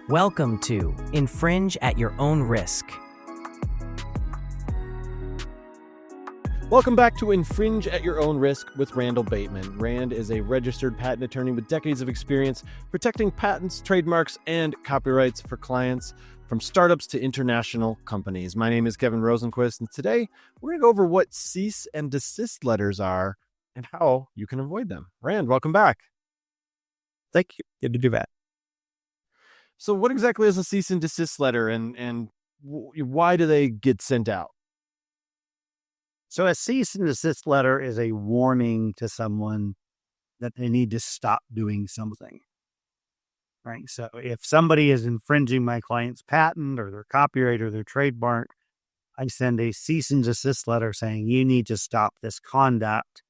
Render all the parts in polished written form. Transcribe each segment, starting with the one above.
Welcome to Infringe at Your Own Risk. Welcome back to Infringe at Your Own Risk with Randall Bateman. Rand is a registered patent attorney with decades of experience protecting patents, trademarks, and copyrights for clients from startups to international companies. My name is Kevin Rosenquist, and today we're going to go over what cease and desist letters are and how you can avoid them. Rand, welcome back. Thank you. Good to do that. So what exactly is a cease and desist letter, and why do they get sent out? So a cease and desist letter is a warning to someone that they need to stop doing something, right? So if somebody is infringing my client's patent or their copyright or their trademark, I send a cease and desist letter saying you need to stop this conduct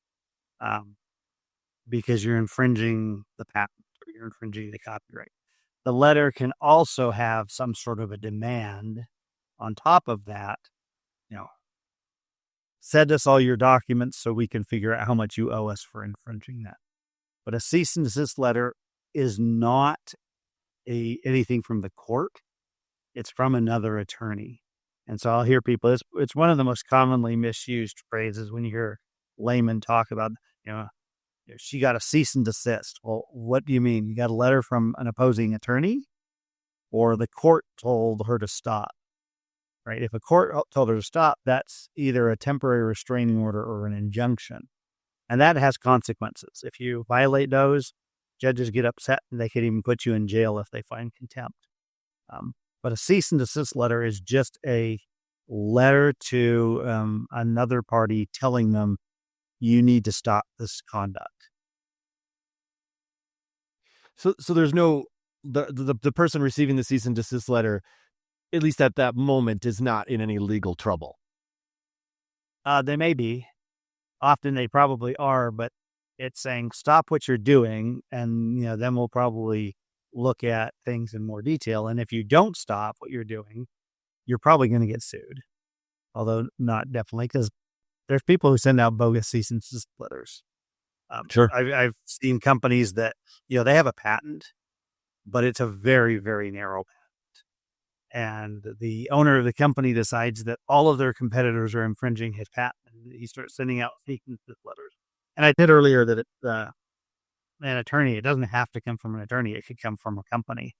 because you're infringing the patent or you're infringing the copyright. The letter can also have some sort of a demand on top of that, send us all your documents so we can figure out how much you owe us for infringing that. But a cease and desist letter is not anything from the court. It's from another attorney. And so I'll hear people, it's one of the most commonly misused phrases when you hear laymen talk about, she got a cease and desist. Well, what do you mean? You got a letter from an opposing attorney or the court told her to stop? Right? If a court told her to stop, that's either a temporary restraining order or an injunction. And that has consequences. If you violate those, judges get upset and they could even put you in jail if they find contempt. But a cease and desist letter is just a letter to another party telling them you need to stop this conduct. So there's no, the person receiving the cease and desist letter, at least at that moment, is not in any legal trouble. They may be. Often they probably are, but it's saying stop what you're doing, and then we'll probably look at things in more detail. And if you don't stop what you're doing, you're probably going to get sued. Although not definitely, because there's people who send out bogus cease and desist letters. Sure. I've seen companies that, they have a patent, but it's a very, very narrow patent. And the owner of the company decides that all of their competitors are infringing his patent. And he starts sending out cease and desist letters. And I said earlier that an attorney, it doesn't have to come from an attorney. It could come from a company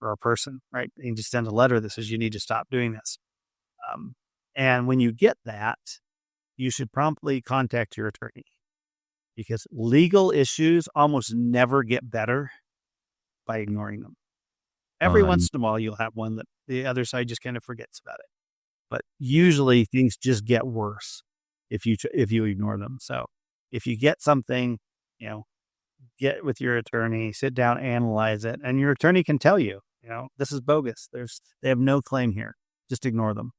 or a person, right? You just send a letter that says you need to stop doing this. And when you get that, you should promptly contact your attorney, because legal issues almost never get better by ignoring them. Every once in a while, you'll have one that the other side just kind of forgets about it. But usually things just get worse if you ignore them. So if you get something, get with your attorney, sit down, analyze it, and your attorney can tell you, this is bogus. They have no claim here. Just ignore them.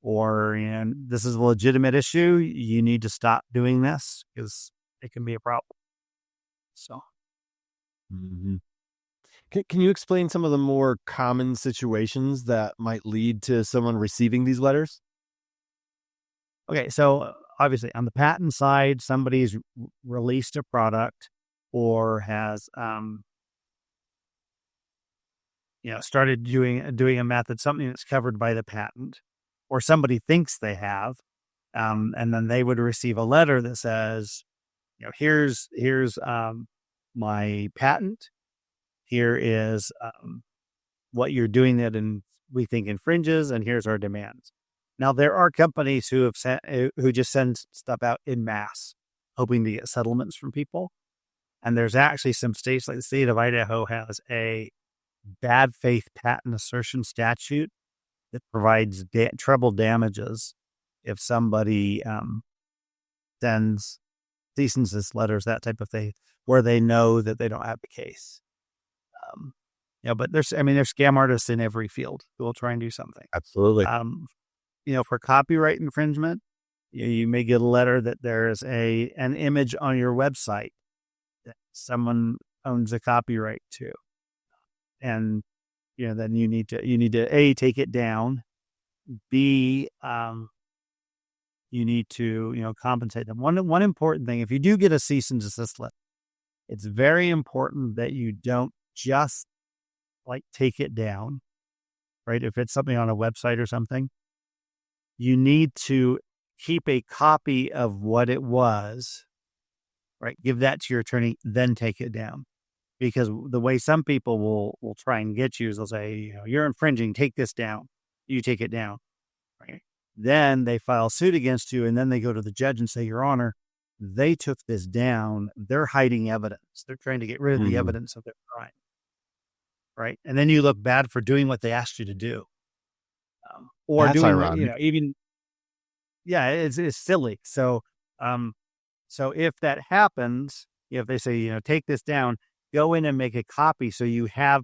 Or, this is a legitimate issue. You need to stop doing this because it can be a problem. So. Mm-hmm. Can you explain some of the more common situations that might lead to someone receiving these letters? Okay, so obviously on the patent side, somebody's released a product or has, started doing a method, something that's covered by the patent, or somebody thinks they have, and then they would receive a letter that says, here's my patent. Here is what you're doing that we think infringes, and here's our demands. Now, there are companies who just send stuff out in mass, hoping to get settlements from people. And there's actually some states, like the state of Idaho, has a bad faith patent assertion statute that provides treble damages if somebody sends cease and desist letters, that type of thing, where they know that they don't have the case. But there's scam artists in every field who will try and do something. Absolutely. For copyright infringement, you may get a letter that there's an image on your website that someone owns a copyright to, and then you need to A, take it down, B, you need to compensate them. One important thing, if you do get a cease and desist letter, it's very important that you don't just like take it down, right? If it's something on a website or something, you need to keep a copy of what it was, right? Give that to your attorney, then take it down. Because the way some people will try and get you is they'll say, you're infringing, take this down. You take it down, right? Then they file suit against you, and then they go to the judge and say, Your Honor, they took this down. They're hiding evidence. They're trying to get rid of the evidence of their crime, right? And then you look bad for doing what they asked you to do, or That's doing ironic. it's silly. So if that happens, if they say, take this down, go in and make a copy so you have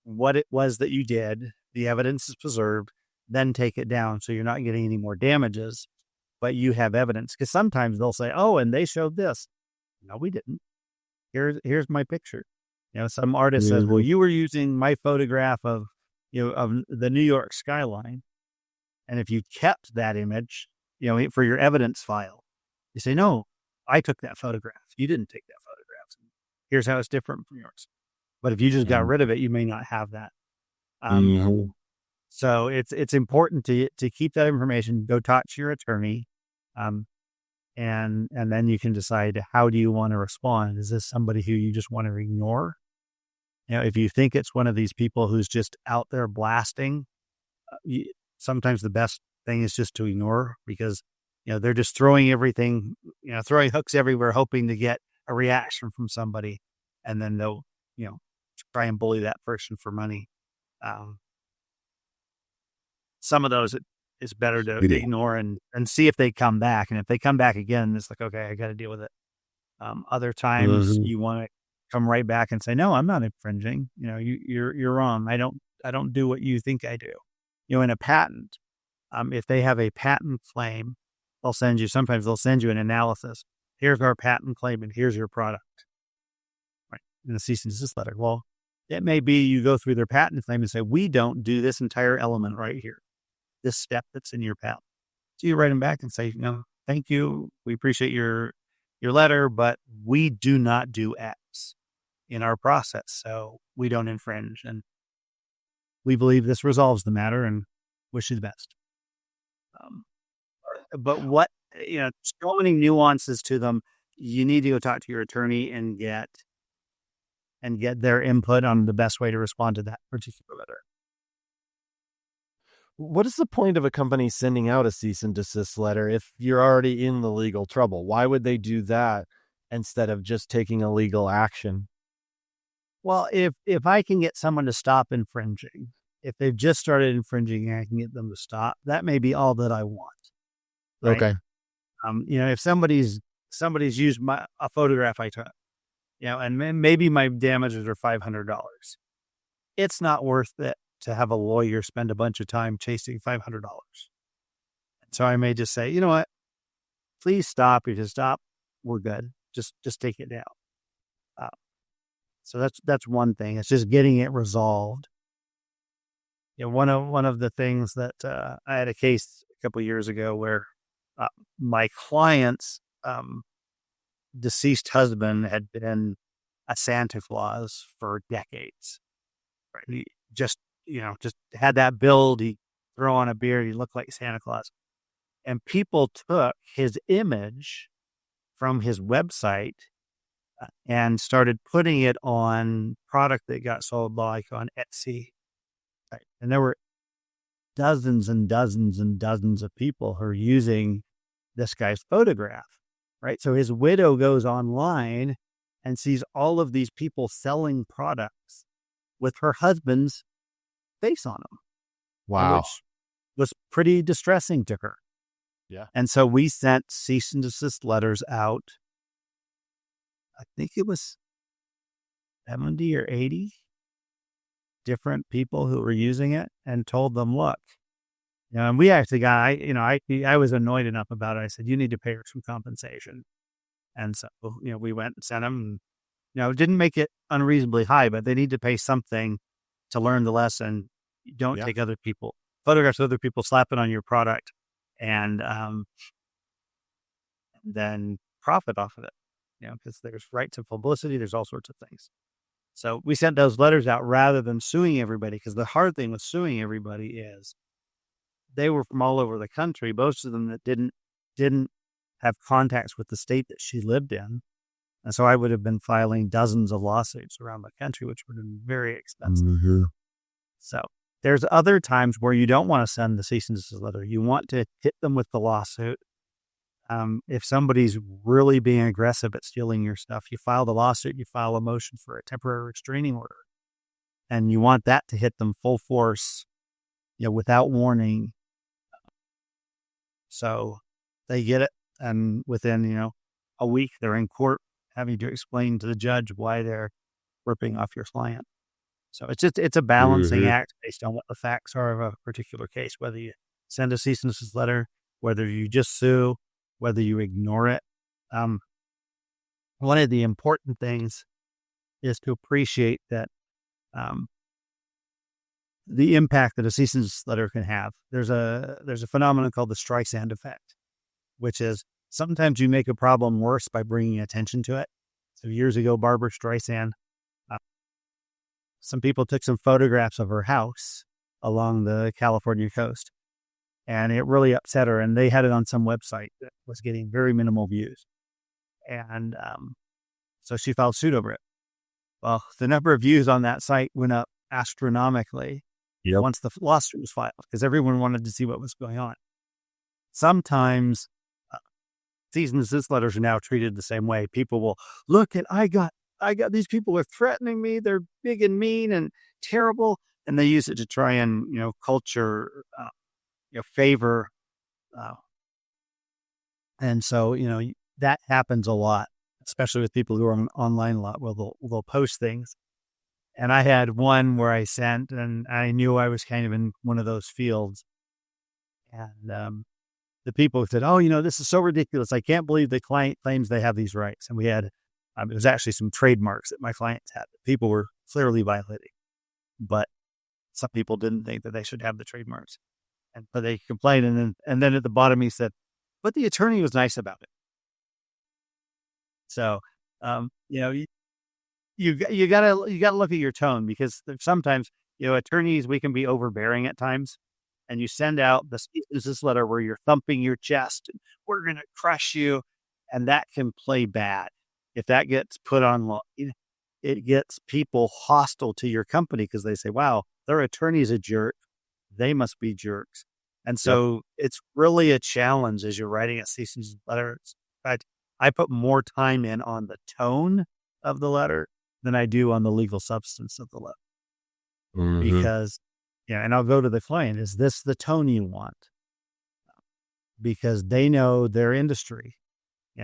what it was that you did. The evidence is preserved. Then take it down so you're not getting any more damages, but you have evidence. Because sometimes they'll say, oh, and they showed this. No, we didn't. Here's my picture. Some artist says, well, you were using my photograph of the New York skyline. And if you kept that image, for your evidence file, you say, no, I took that photograph. You didn't take that photograph. Here's how it's different from yours. But if you just got rid of it, you may not have that. So it's important to keep that information, go talk to your attorney, and then you can decide, how do you want to respond? Is this somebody who you just want to ignore? If you think it's one of these people who's just out there blasting, sometimes the best thing is just to ignore, because, they're just throwing everything, throwing hooks everywhere, hoping to get a reaction from somebody. And then they'll, try and bully that person for money. Some of those, it's better to ignore and see if they come back. And if they come back again, it's like, okay, I got to deal with it. Other times you want to come right back and say, no, I'm not infringing. You're wrong. I don't do what you think I do. In a patent, if they have a patent claim, sometimes they'll send you an analysis. Here's our patent claim and here's your product. Right. In the cease and desist letter. Well, it may be you go through their patent claim and say, we don't do this entire element right here, this step that's in your patent. So you write them back and say, thank you. We appreciate your letter, but we do not do X in our process. So we don't infringe. And we believe this resolves the matter and wish you the best. But so many nuances to them. You need to go talk to your attorney and get their input on the best way to respond to that particular letter. What is the point of a company sending out a cease and desist letter if you're already in the legal trouble? Why would they do that instead of just taking a legal action? Well, if I can get someone to stop infringing, if they've just started infringing and I can get them to stop, that may be all that I want. Right? Okay. If somebody's used a photograph I took, and maybe my damages are $500, it's not worth it to have a lawyer spend a bunch of time chasing $500. So I may just say, you know what, please stop. If you stop, we're good. Just take it down. So that's one thing. It's just getting it resolved. One of the things that I had a case a couple of years ago where my client's deceased husband had been a Santa Claus for decades. Right? He just had that build. He throw on a beard. He looked like Santa Claus. And people took his image from his website and started putting it on product that got sold like on Etsy. Right? And there were dozens and dozens and dozens of people who are using this guy's photograph. Right. So his widow goes online and sees all of these people selling products with her husband's face on them. Wow. Which was pretty distressing to her. Yeah. And so we sent cease and desist letters out. I think it was 70 or 80 different people who were using it and told them, look, and we actually got, I was annoyed enough about it. I said, you need to pay her some compensation. And so, we went and sent them, didn't make it unreasonably high, but they need to pay something to learn the lesson. Don't take photographs of other people, slap it on your product, and then profit off of it. Because there's rights of publicity. There's all sorts of things. So we sent those letters out rather than suing everybody, because the hard thing with suing everybody is they were from all over the country, most of them that didn't have contacts with the state that she lived in. And so I would have been filing dozens of lawsuits around the country, which would have been very expensive. Mm-hmm. So there's other times where you don't want to send the cease and desist letter. You want to hit them with the lawsuit. If somebody's really being aggressive at stealing your stuff, you file the lawsuit, you file a motion for a temporary restraining order. And you want that to hit them full force, without warning. So they get it. And within, a week, they're in court having to explain to the judge why they're ripping off your client. So it's a balancing act based on what the facts are of a particular case, whether you send a cease and desist letter, whether you just sue, whether you ignore it. One of the important things is to appreciate that the impact that a cease and desist letter can have. There's a phenomenon called the Streisand Effect, which is sometimes you make a problem worse by bringing attention to it. So years ago, Barbara Streisand, some people took some photographs of her house along the California coast, and it really upset her. And they had it on some website that was getting very minimal views. And so she filed suit over it. Well, the number of views on that site went up astronomically once the lawsuit was filed, because everyone wanted to see what was going on. Sometimes cease and desist letters are now treated the same way. People will look at, I got these people are threatening me. They're big and mean and terrible. And they use it to try and, culture, favor. And so, that happens a lot, especially with people who are online a lot, where they'll post things. And I had one where I sent, and I knew I was kind of in one of those fields. And, the people said, oh, this is so ridiculous. I can't believe the client claims they have these rights. And we had, it was actually some trademarks that my clients had that people were clearly violating. But some people didn't think that they should have the trademarks. But they complained. And then at the bottom, he said, but the attorney was nice about it. So, you gotta look at your tone, because sometimes, attorneys, we can be overbearing at times. And you send out the cease and desist letter where you're thumping your chest and we're going to crush you. And that can play bad. If that gets put on, it gets people hostile to your company, because they say, wow, their attorney's a jerk. They must be jerks. And so it's really a challenge as you're writing a cease and desist letter. In fact, I put more time in on the tone of the letter than I do on the legal substance of the letter. Because and I'll go to the client, is this the tone you want? Because they know their industry.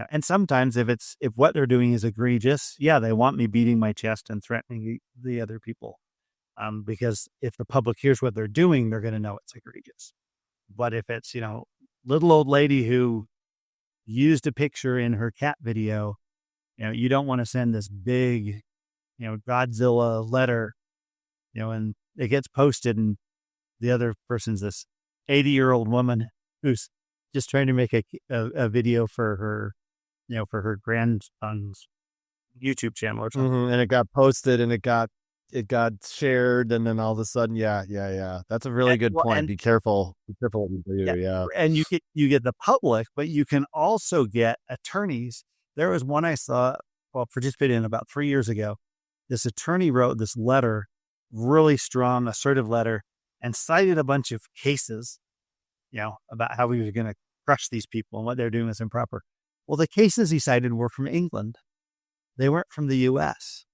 And sometimes if what they're doing is egregious, they want me beating my chest and threatening the other people. Because if the public hears what they're doing, they're going to know it's egregious. But if it's, little old lady who used a picture in her cat video, you don't want to send this big, Godzilla letter, and it gets posted, and the other person's this 80-year-old woman who's just trying to make a video for her, for her grandson's YouTube channel or something. And it got posted, and it got shared, and then all of a sudden, that's a really good point. Be careful what you do. And you get the public, but you can also get attorneys. There was one I saw, participated in about 3 years ago. This attorney wrote this letter, really strong, assertive letter, and cited a bunch of cases, about how he was going to crush these people and what they're doing was improper. Well, the cases he cited were from England. They weren't from the U.S.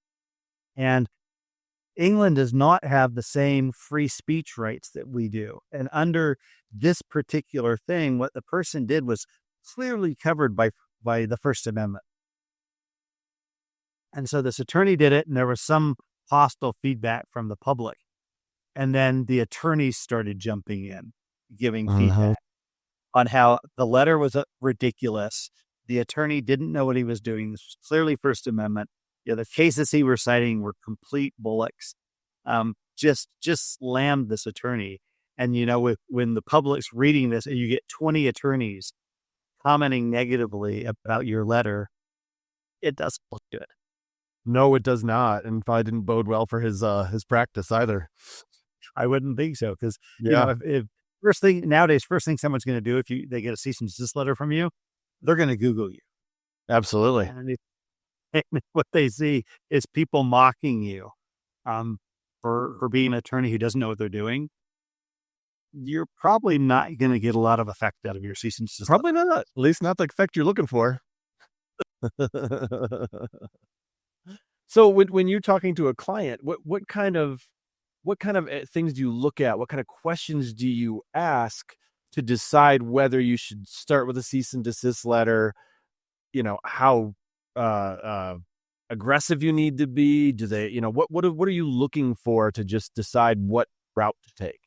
And England does not have the same free speech rights that we do. And under this particular thing, what the person did was clearly covered by the First Amendment. And so this attorney did it, and there was some hostile feedback from the public. And then the attorneys started jumping in, giving feedback on how the letter was ridiculous. The attorney didn't know what he was doing. This was clearly First Amendment. The cases he was citing were complete bullocks. Just slammed this attorney. And, when the public's reading this and you get 20 attorneys commenting negatively about your letter, it doesn't look good. No, it does not, and probably didn't bode well for his practice either. I wouldn't think so, because Yeah, if first thing someone's going to do if they get a cease and desist letter from you, they're going to Google you, absolutely. and what they see is people mocking you, for being an attorney who doesn't know what they're doing. You're probably not going to get a lot of effect out of your cease and desist. Probably not. At least not the effect you're looking for. So when you're talking to a client, what kind of things do you look at? What kind of questions do you ask to decide whether you should start with a cease and desist letter? How aggressive you need to be? Do they, what are you looking for to just decide what route to take?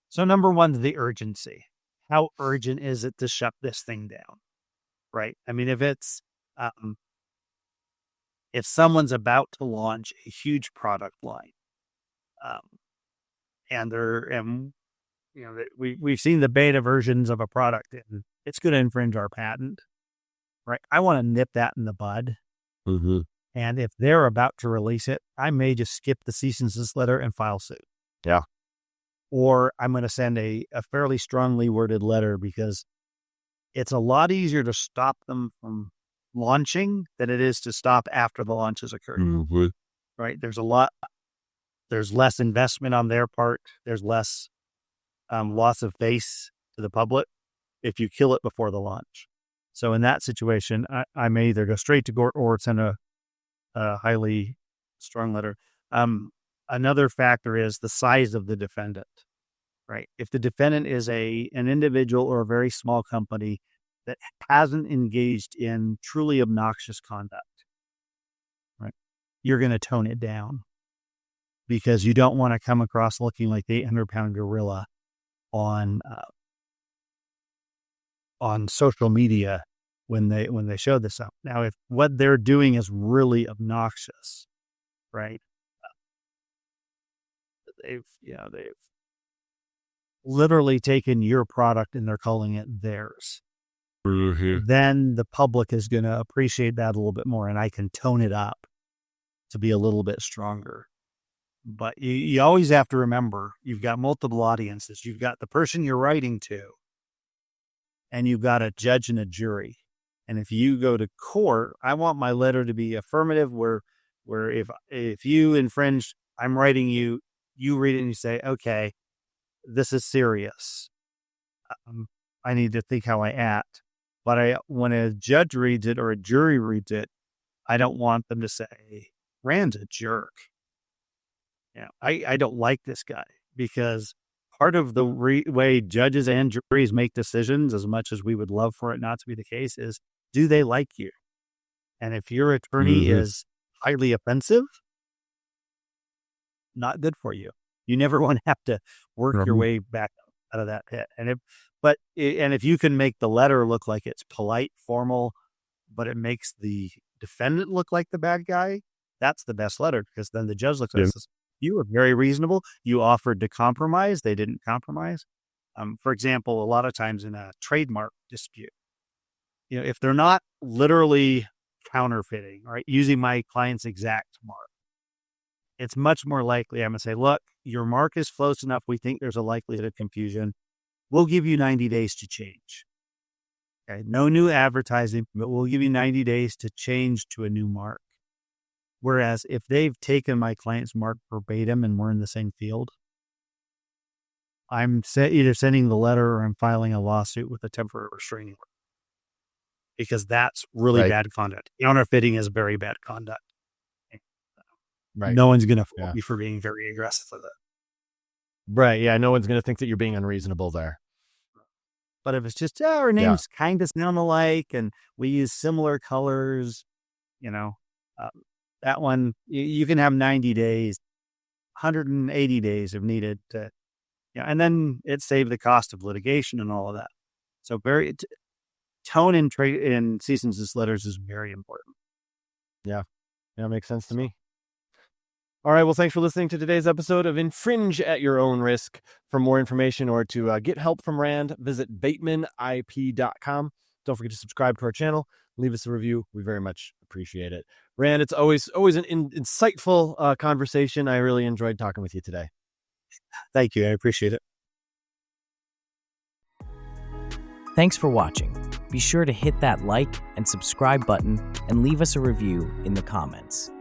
So number one, the urgency. How urgent is it to shut this thing down? Right. I mean, if it's, if someone's about to launch a huge product line, we've seen the beta versions of a product and it's going to infringe our patent, right? I want to nip that in the bud. Mm-hmm. And if they're about to release it, I may just skip the cease and desist letter and file suit. Yeah. Or I'm going to send a fairly strongly worded letter, because it's a lot easier to stop them from launching than it is to stop after the launch has occurred. Mm-hmm. Right? There's less investment on their part. There's less loss of face to the public if you kill it before the launch. So in that situation, I may either go straight to court or send a highly strong letter. Another factor is the size of the defendant, right? If the defendant is an individual or a very small company that hasn't engaged in truly obnoxious conduct, right, you're going to tone it down, because you don't want to come across looking like the 800-pound gorilla on social media when they show this up. Now, if what they're doing is really obnoxious, right? They've literally taken your product and they're calling it theirs. Mm-hmm. Then the public is going to appreciate that a little bit more, and I can tone it up to be a little bit stronger. But you always have to remember, you've got multiple audiences. You've got the person you're writing to, and you've got a judge and a jury. And if you go to court, I want my letter to be affirmative, where if you infringe, I'm writing you read it and you say, okay, this is serious. I need to think how I act. But when a judge reads it or a jury reads it, I don't want them to say, Rand's a jerk. I don't like this guy, because part of the way judges and juries make decisions, as much as we would love for it not to be the case, is, do they like you? And if your attorney is highly offensive, not good for you. You never want to have to work your way back out of that pit. And if you can make the letter look like it's polite, formal, but it makes the defendant look like the bad guy, that's the best letter, because then the judge looks at it and says, you were very reasonable. You offered to compromise. They didn't compromise. For example, a lot of times in a trademark dispute, if they're not literally counterfeiting, right, using my client's exact mark, it's much more likely I'm going to say, look, your mark is close enough. We think there's a likelihood of confusion. We'll give you 90 days to change. Okay. No new advertising, but we'll give you 90 days to change to a new mark. Whereas if they've taken my client's mark verbatim and we're in the same field, I'm either sending the letter or I'm filing a lawsuit with a temporary restraining order, because that's really bad conduct. Counterfeiting is very bad conduct. Right. No one's going to fault you for being very aggressive with it. Right. Yeah. No one's going to think that you're being unreasonable there. But if it's just, our names kind of sound alike and we use similar colors, that one, you can have 90 days, 180 days if needed to, and then it saved the cost of litigation and all of that. So tone in cease and desist letters is very important. Yeah. Yeah. Makes sense to me. All right. Well, thanks for listening to today's episode of Infringe at Your Own Risk. For more information or to get help from Rand, visit batemanip.com. Don't forget to subscribe to our channel. Leave us a review. We very much appreciate it. Rand, it's always an insightful conversation. I really enjoyed talking with you today. Thank you. I appreciate it. Thanks for watching. Be sure to hit that like and subscribe button and leave us a review in the comments.